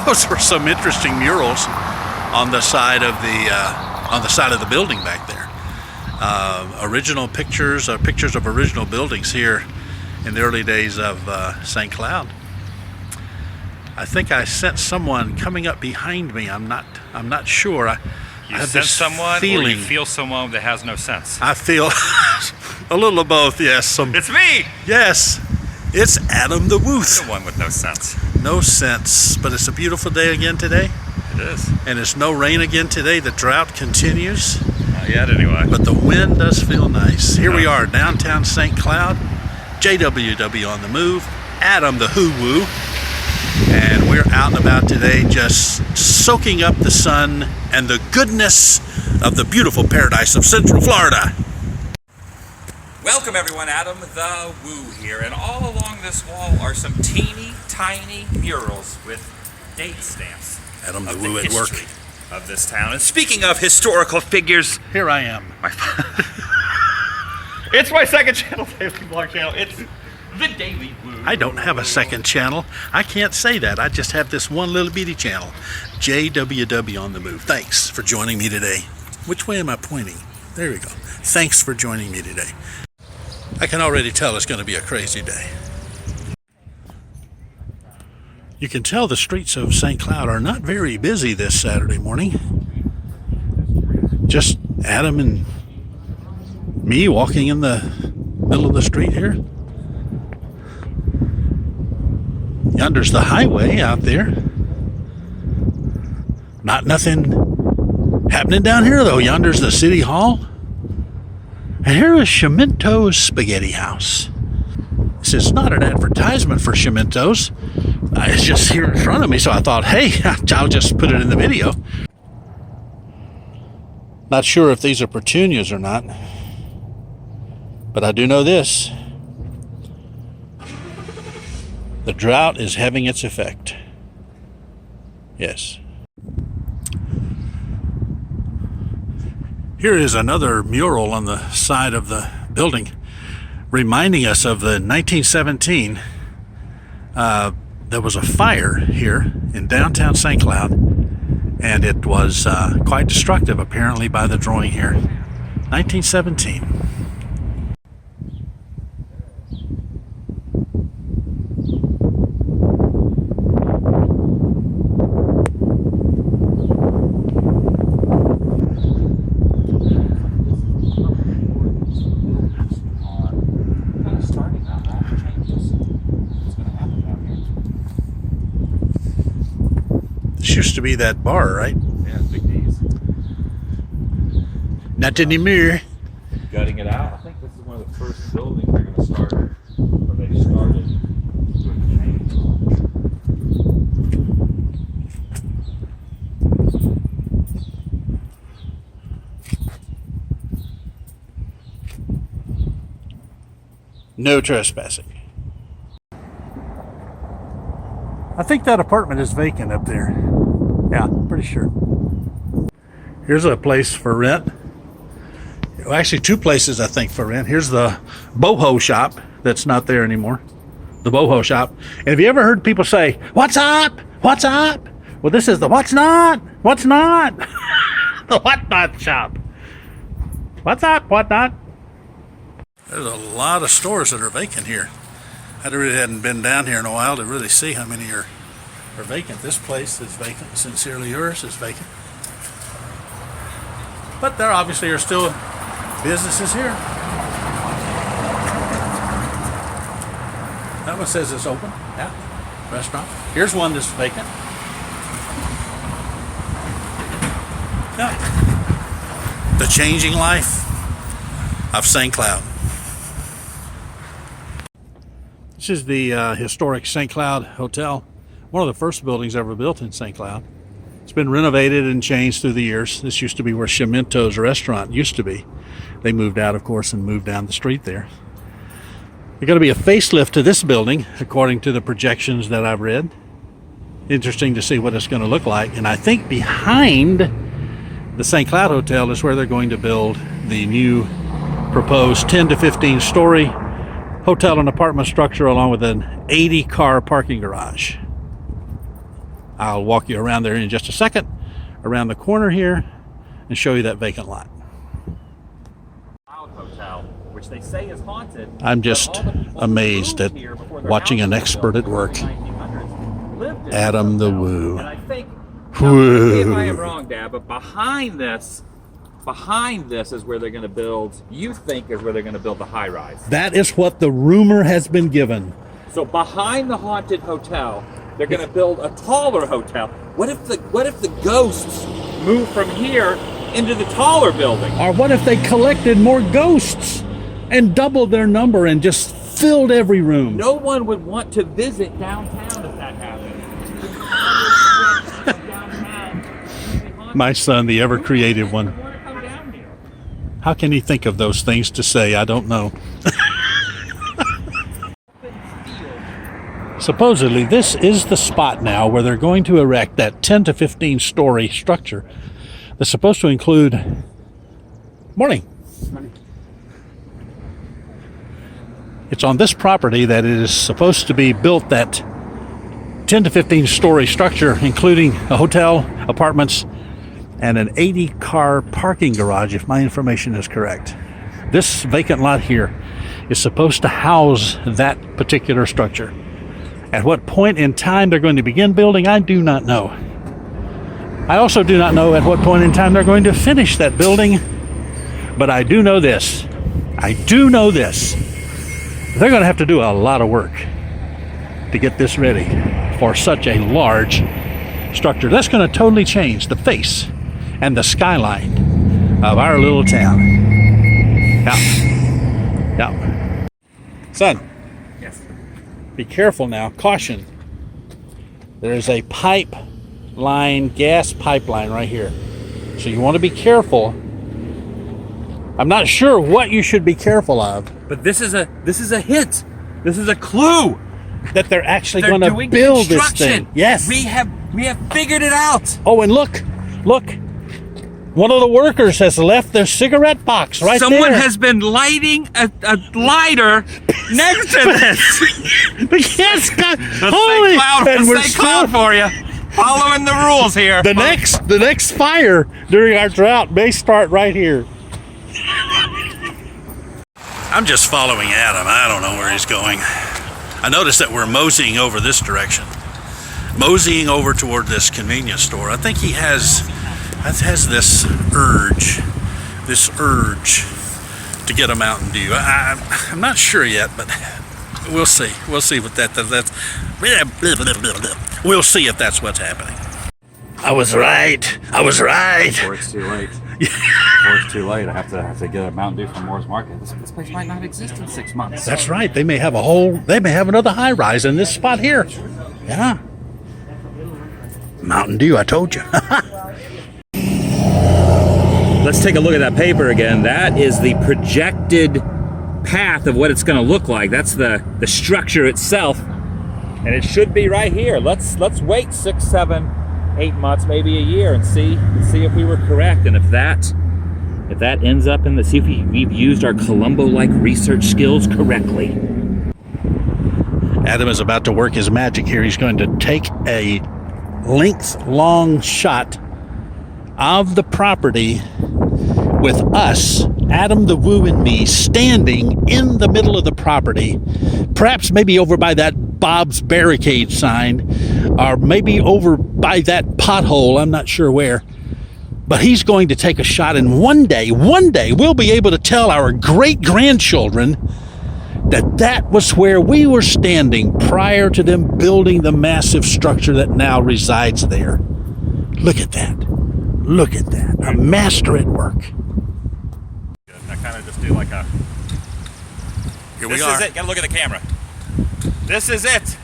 Those were some interesting murals on the side of the building back there. Original pictures of original buildings here in the early days of St. Cloud. I think I sensed someone coming up behind me. I'm not sure. You sense someone, feeling. Or you feel someone that has no sense? I feel a little of both. Yes. It's me. Yes, it's Adam the Wooth. The one with no sense. No sense, but it's a beautiful day again today. It is. And it's no rain again today. The drought continues. Not yet, anyway. But the wind does feel nice. Here we are, downtown St. Cloud. JWW on the move. Adam the Who-Woo. And we're out and about today just soaking up the sun and the goodness of the beautiful paradise of Central Florida. Welcome everyone, Adam the Woo here. And all along this wall are some teeny tiny murals with date stamps. Adam the Woo at work. Of this town. And speaking of historical figures, here I am. It's my second channel, Daily Vlog channel. It's the Daily Woo. I don't have a second channel. I can't say that. I just have this one little bitty channel. JWW On The Move. Thanks for joining me today. Which way am I pointing? There we go. Thanks for joining me today. I can already tell it's going to be a crazy day. You can tell the streets of St. Cloud are not very busy this Saturday morning. Just Adam and me walking in the middle of the street here. Yonder's the highway out there. Nothing happening down here though. Yonder's the city hall. And here is Shhtuff's Spaghetti House. This is not an advertisement for Shhtuff's. It's just here in front of me, so I thought, hey, I'll just put it in the video. Not sure if these are petunias or not, but I do know this. The drought is having its effect. Yes. Here is another mural on the side of the building, reminding us of the 1917. There was a fire here in downtown St. Cloud, and it was quite destructive, apparently, by the drawing here. 1917. This used to be that bar, right? Yeah, Big D's. Not anymore. Gutting it out. I think this is one of the first buildings they're going to start, or they started doing the change. No trespassing. I think that apartment is vacant up there. Yeah, pretty sure. Here's a place for rent. Well, actually, two places I think for rent. Here's the boho shop that's not there anymore. The boho shop. And have you ever heard people say, "What's up? What's up?" Well, this is the what's not? What's not? The what not shop. What's up? What not? There's a lot of stores that are vacant here. I really hadn't been down here in a while to really see how many are vacant. This place is vacant. Sincerely Yours is vacant. But there obviously are still businesses here. That one says it's open. Yeah. Restaurant. Here's one that's vacant. Yeah. The changing life of St. Cloud. This is the historic St. Cloud Hotel, one of the first buildings ever built in St. Cloud. It's been renovated and changed through the years. This used to be where Shhtuff's restaurant used to be. They moved out, of course, and moved down the street there. There's going to be a facelift to this building, according to the projections that I've read. Interesting to see what it's going to look like. And I think behind the St. Cloud Hotel is where they're going to build the new proposed 10 to 15 story hotel and apartment structure, along with an 80-car parking garage. I'll walk you around there in just a second, around the corner here, and show you that vacant lot. Hotel, which they say is haunted. I'm just amazed at watching an expert at work. Adam the Woo. And I think, Woo. if I am wrong, Dad, but behind this is where they're going to build, you think is where they're going to build the high rise. That is what the rumor has been given. So behind the haunted hotel, they're going to build a taller hotel. What if the ghosts move from here into the taller building? Or what if they collected more ghosts and doubled their number and just filled every room? No one would want to visit downtown if that happened. My son, the ever-creative one. How can he think of those things to say? I don't know. Supposedly, this is the spot now where they're going to erect that 10 to 15 story structure that's supposed to include... Morning. It's on this property that it is supposed to be built, that 10 to 15 story structure, including a hotel, apartments, and an 80-car parking garage, if my information is correct. This vacant lot here is supposed to house that particular structure. At what point in time they're going to begin building, I do not know. I also do not know at what point in time they're going to finish that building, but I do know this. They're going to have to do a lot of work to get this ready for such a large structure. That's going to totally change the face and the skyline of our little town. Yeah. Son. Yes. Be careful now. Caution. There's a gas pipeline right here. So you want to be careful. I'm not sure what you should be careful of. But this is a hint. This is a clue that they're actually going to build this thing. Yes. We have figured it out. Oh, and look. One of the workers has left their cigarette box right there. Someone has been lighting a lighter next to this. Yes, God. Let's stay cloud for you. Following the rules here. The next fire during our drought may start right here. I'm just following Adam. I don't know where he's going. I noticed that we're moseying over this direction. Moseying over toward this convenience store. I think he has this urge to get a Mountain Dew. I'm not sure yet, but we'll see. We'll see what that's. We'll see if that's what's happening. I was right. Before it's too late. I have to get a Mountain Dew from Moore's Market. This place might not exist in 6 months. That's right. They may have another high rise in this spot here. Yeah. Mountain Dew, I told you. Let's take a look at that paper again. That is the projected path of what it's going to look like. That's the structure itself, and it should be right here. Let's wait 6, 7, 8 months, maybe a year, and see if we were correct, and if that ends up in see if we've used our Columbo-like research skills correctly. Adam is about to work his magic here. He's going to take a length-long shot of the property with us, Adam the Woo and me, standing in the middle of the property, perhaps maybe over by that Bob's Barricade sign, or maybe over by that pothole, I'm not sure where. But he's going to take a shot, and one day we'll be able to tell our great-grandchildren that was where we were standing prior to them building the massive structure that now resides there. Look at that. A master at work. I kind of just do like a... Here we are. This is it. Gotta look at the camera. This is it.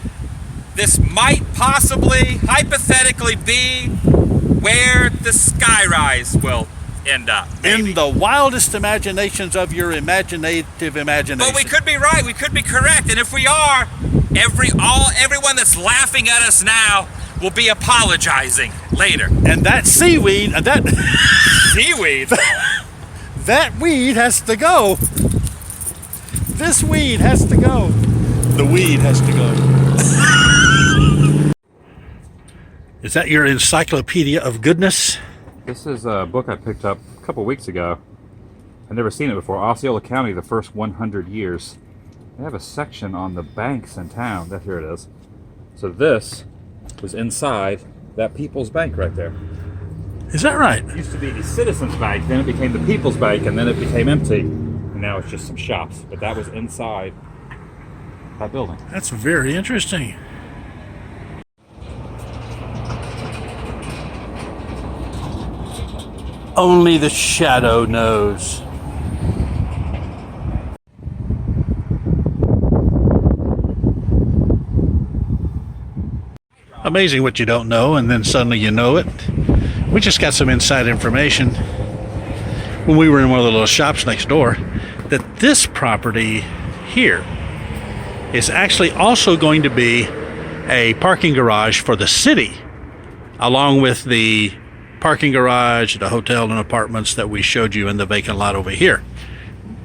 This might possibly, hypothetically, be where the skyrise will end up. Maybe. In the wildest imaginations of your imaginative imagination. But we could be right. We could be correct. And if we are, everyone that's laughing at us now will be apologizing later. And that seaweed, Seaweed? that weed has to go. This weed has to go. The weed has to go. Is that your encyclopedia of goodness? This is a book I picked up a couple weeks ago. I've never seen it before. Osceola County, the first 100 years. They have a section on the banks in town. Here it is. So this was inside that People's Bank right there. Is that right? It used to be the Citizens Bank, then it became the People's Bank, and then it became empty. And now it's just some shops. But that was inside that building. That's very interesting. Only the shadow knows. Amazing what you don't know, and then suddenly you know it. We just got some inside information when we were in one of the little shops next door that this property here is actually also going to be a parking garage for the city, along with the parking garage, the hotel and apartments that we showed you in the vacant lot over here.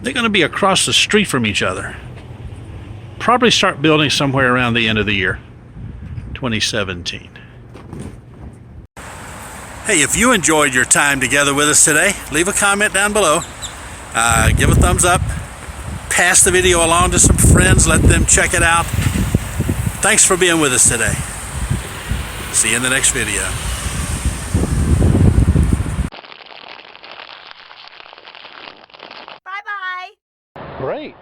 They're going to be across the street from each other. Probably start building somewhere around the end of the year, 2017. Hey, if you enjoyed your time together with us today, leave a comment down below. Give a thumbs up. Pass the video along to some friends. Let them check it out. Thanks for being with us today. See you in the next video. Bye-bye. Great.